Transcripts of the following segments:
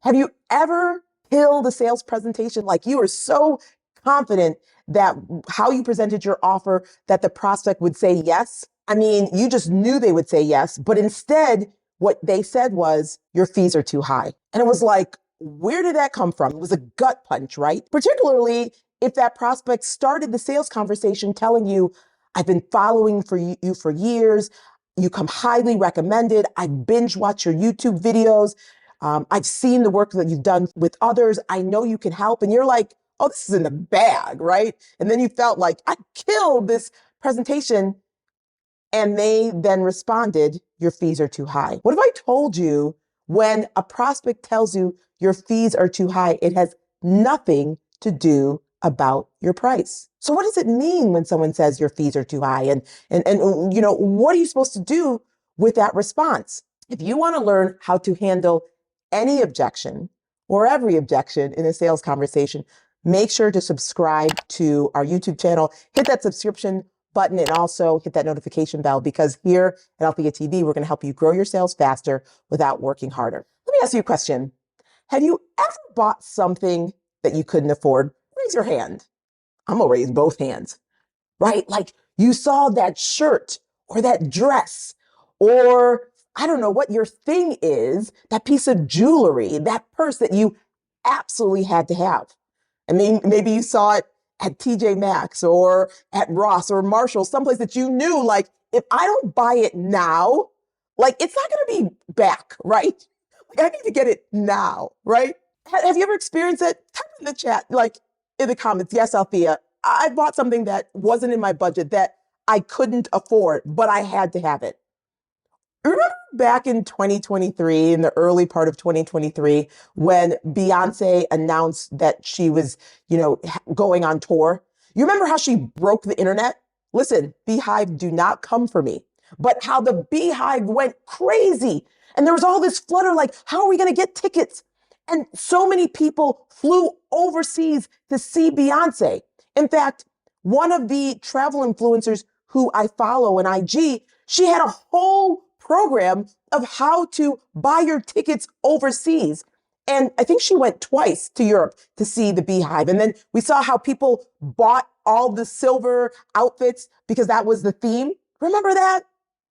Have you ever killed a sales presentation? Like you were so confident that how you presented your offer that the prospect would say yes. I mean, you just knew they would say yes, but instead what they said was your fees are too high. And it was like, where did that come from? It was a gut punch, right? Particularly if that prospect started the sales conversation telling you, I've been following you for years. You come highly recommended. I binge watch your YouTube videos. I've seen the work that you've done with others. I know you can help. And you're like, oh, this is in the bag, right? And then you felt like I killed this presentation. And they then responded, your fees are too high. What if I told you when a prospect tells you your fees are too high, it has nothing to do about your price? So what does it mean when someone says your fees are too high? And what are you supposed to do with that response? If you want to learn how to handle any objection or every objection in a sales conversation, make sure to subscribe to our YouTube channel, hit that subscription button, and also hit that notification bell, because here at AltheaTV, we're going to help you grow your sales faster without working harder. Let me ask you a question. Have you ever bought something that you couldn't afford? Raise your hand. I'm going to raise both hands, right? Like you saw that shirt or that dress, or I don't know what your thing is, that piece of jewelry, that purse that you absolutely had to have. I mean, maybe you saw it at TJ Maxx or at Ross or Marshall, someplace that you knew, like, if I don't buy it now, like, it's not going to be back, right? Like, I need to get it now, right? Have you ever experienced it? Type in the chat, like in the comments, yes, Althea, I bought something that wasn't in my budget that I couldn't afford, but I had to have it. Remember back in 2023, in the early part of 2023, when Beyonce announced that she was, going on tour? You remember how she broke the internet? Listen, Beehive do not come for me, but how the Beehive went crazy. And there was all this flutter, like, how are we going to get tickets? And so many people flew overseas to see Beyonce. In fact, one of the travel influencers who I follow on IG, she had a whole program of how to buy your tickets overseas. And I think she went twice to Europe to see the Beehive. And then we saw how people bought all the silver outfits because that was the theme. Remember that?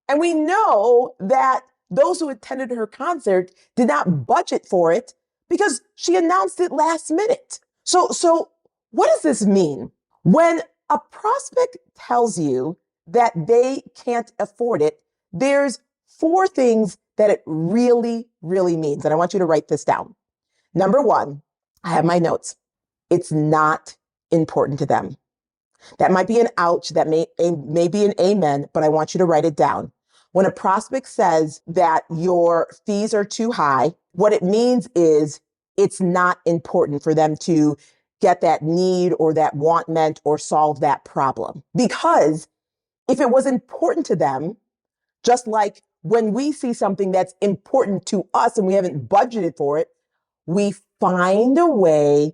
And we know that those who attended her concert did not budget for it because she announced it last minute. So what does this mean? When a prospect tells you that they can't afford it, there's 4 things that it really, really means. And I want you to write this down. Number 1, I have my notes. It's not important to them. That might be an ouch, that may be an amen, but I want you to write it down. When a prospect says that your fees are too high, what it means is it's not important for them to get that need or that want met or solve that problem. Because if it was important to them, just like when we see something that's important to us and we haven't budgeted for it, we find a way,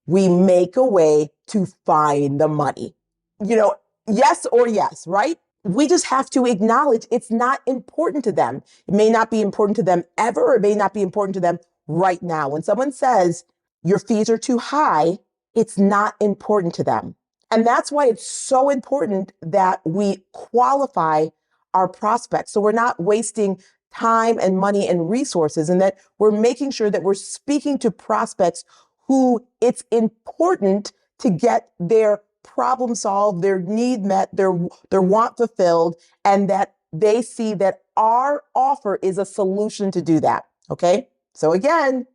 we make a way to find the money. Yes or yes, right? We just have to acknowledge it's not important to them. It may not be important to them ever, or it may not be important to them right now. When someone says your fees are too high, it's not important to them. And that's why it's so important that we qualify our prospects. So we're not wasting time and money and resources, and that we're making sure that we're speaking to prospects who it's important to get their problem solved, their need met, their want fulfilled, and that they see that our offer is a solution to do that. Okay. So again,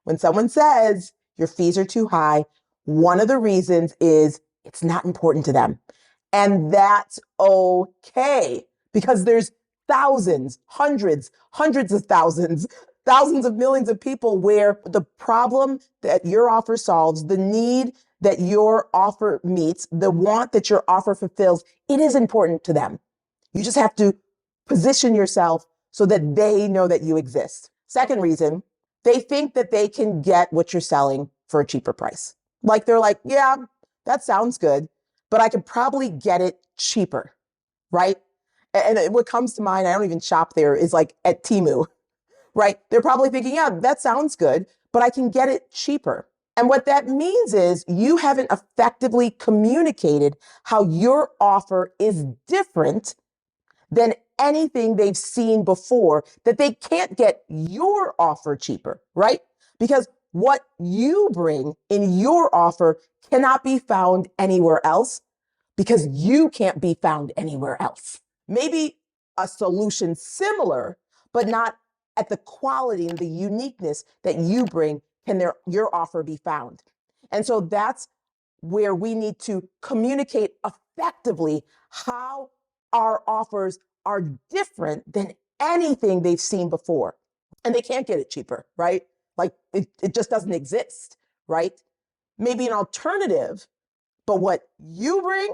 when someone says your fees are too high, one of the reasons is it's not important to them. And that's okay, because there's thousands, hundreds of thousands of millions of people where the problem that your offer solves, the need that your offer meets, the want that your offer fulfills, it is important to them. You just have to position yourself so that they know that you exist. Second reason, they think that they can get what you're selling for a cheaper price. Like they're like, yeah, that sounds good, but I could probably get it cheaper, right? And what comes to mind, I don't even shop there, is like at Temu, right? They're probably thinking, yeah, that sounds good, but I can get it cheaper. And what that means is you haven't effectively communicated how your offer is different than anything they've seen before, that they can't get your offer cheaper, right? Because what you bring in your offer cannot be found anywhere else because you can't be found anywhere else. Maybe a solution similar, but not at the quality and the uniqueness that you bring can your offer be found. And so that's where we need to communicate effectively how our offers are different than anything they've seen before. And they can't get it cheaper, right? Like it just doesn't exist, right? Maybe an alternative, but what you bring,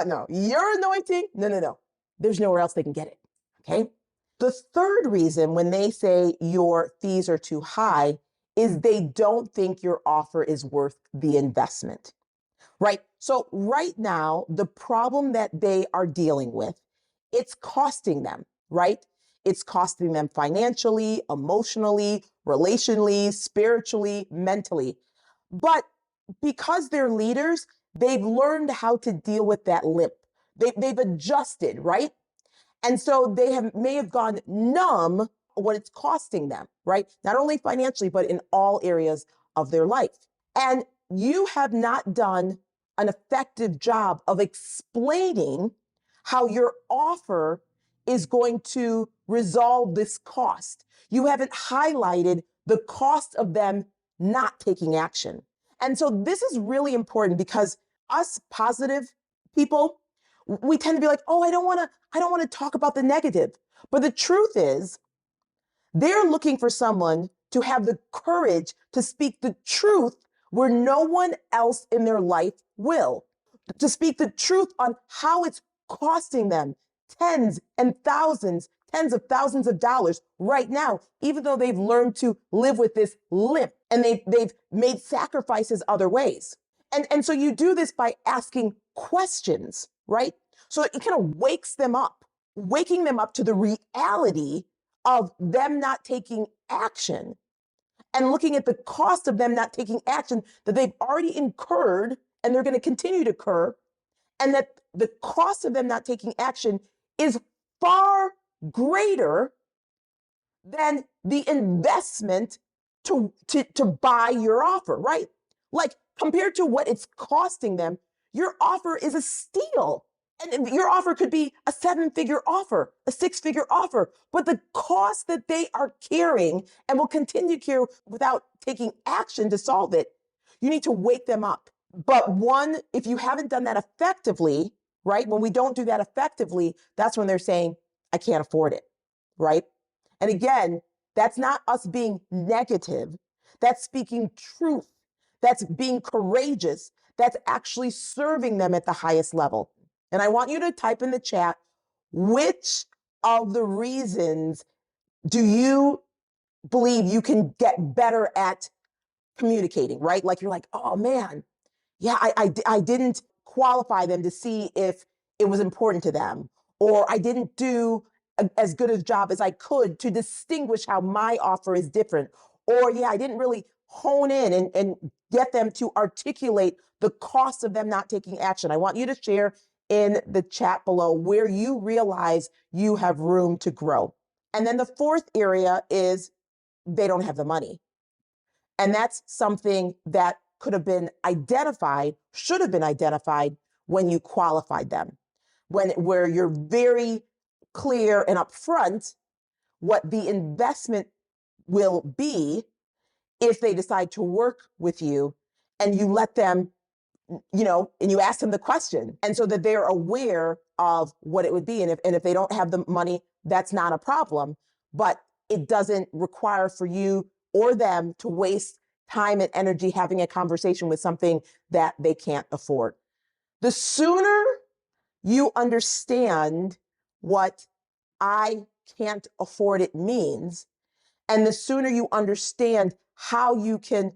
no, your anointing, no. There's nowhere else they can get it, okay? The third reason when they say your fees are too high is they don't think your offer is worth the investment, right? So right now, the problem that they are dealing with, it's costing them, right? It's costing them financially, emotionally, relationally, spiritually, mentally. But because they're leaders, they've learned how to deal with that limp. They've adjusted, right? And so they may have gone numb what it's costing them, right? Not only financially, but in all areas of their life. And you have not done an effective job of explaining how your offer is going to resolve this cost. You haven't highlighted the cost of them not taking action. And so this is really important because us positive people, we tend to be like, oh, I don't want to talk about the negative. But the truth is, they're looking for someone to have the courage to speak the truth where no one else in their life will. To speak the truth on how it's costing them tens of thousands of dollars right now, even though they've learned to live with this limp and they've made sacrifices other ways. And so you do this by asking questions, right? So it kind of waking them up to the reality of them not taking action and looking at the cost of them not taking action that they've already incurred and they're going to continue to incur, and that the cost of them not taking action is far greater than the investment to buy your offer, right? Like compared to what it's costing them, your offer is a steal. And your offer could be a 7-figure offer, a 6-figure offer, but the cost that they are carrying and will continue to carry without taking action to solve it, you need to wake them up. But one, if you haven't done that effectively, right? When we don't do that effectively, that's when they're saying, I can't afford it, right? And again, that's not us being negative. That's speaking truth. That's being courageous. That's actually serving them at the highest level. And I want you to type in the chat, which of the reasons do you believe you can get better at communicating, right? Like you're like, oh man, yeah, I didn't qualify them to see if it was important to them, or I didn't do as good a job as I could to distinguish how my offer is different, or yeah, I didn't really hone in and get them to articulate the cost of them not taking action. I want you to share in the chat below where you realize you have room to grow. And then the fourth area is they don't have the money. And that's something that could have been identified, should have been identified when you qualified them, where you're very clear and upfront what the investment will be if they decide to work with you, and you let them, and you ask them the question, and so that they're aware of what it would be. And if they don't have the money, that's not a problem, but it doesn't require for you or them to waste time and energy having a conversation with something that they can't afford. The sooner you understand what I can't afford it means, and the sooner you understand how you can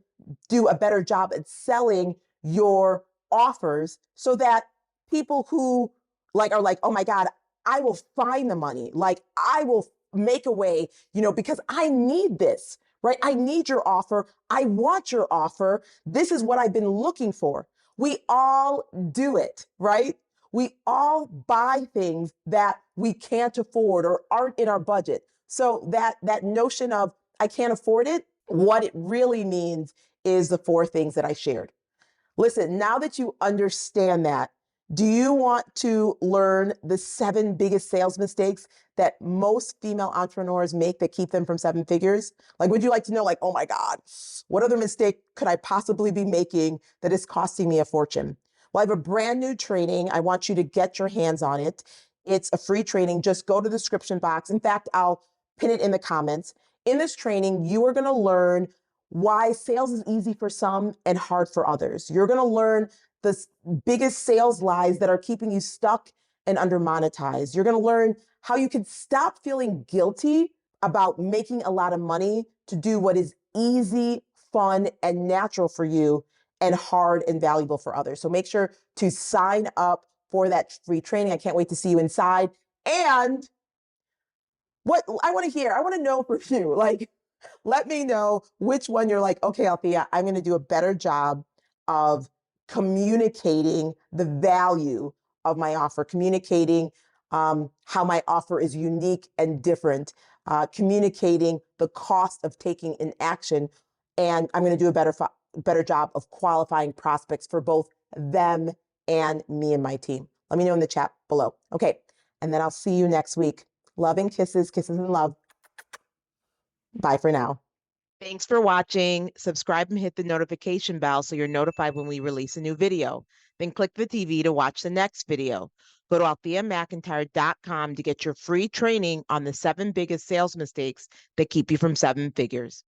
do a better job at selling your offers so that people who are like, oh my God, I will find the money. Like I will make a way, because I need this, right? I need your offer. I want your offer. This is what I've been looking for. We all do it, right? We all buy things that we can't afford or aren't in our budget. So that notion of I can't afford it, what it really means is the 4 things that I shared. Listen, now that you understand that, do you want to learn the 7 biggest sales mistakes that most female entrepreneurs make that keep them from 7 figures? Like, would you like to know, like, oh my God, what other mistake could I possibly be making that is costing me a fortune? Well, I have a brand new training. I want you to get your hands on it. It's a free training. Just go to the description box. In fact, I'll pin it in the comments. In this training, you are going to learn why sales is easy for some and hard for others. You're going to learn the biggest sales lies that are keeping you stuck and under monetized. You're going to learn how you can stop feeling guilty about making a lot of money to do what is easy, fun, and natural for you and hard and valuable for others. So make sure to sign up for that free training. I can't wait to see you inside. And what I want to hear, I want to know from you, like, let me know which one you're like, okay, Althea, I'm going to do a better job of communicating the value of my offer, communicating how my offer is unique and different, communicating the cost of taking an action. And I'm going to do a better job of qualifying prospects for both them and me and my team. Let me know in the chat below. Okay. And then I'll see you next week. Love and kisses, kisses and love. Bye for now. Thanks for watching. Subscribe and hit the notification bell so you're notified when we release a new video. Then click the TV to watch the next video. Go to AltheaMcIntyre.com to get your free training on the 7 biggest sales mistakes that keep you from 7 figures.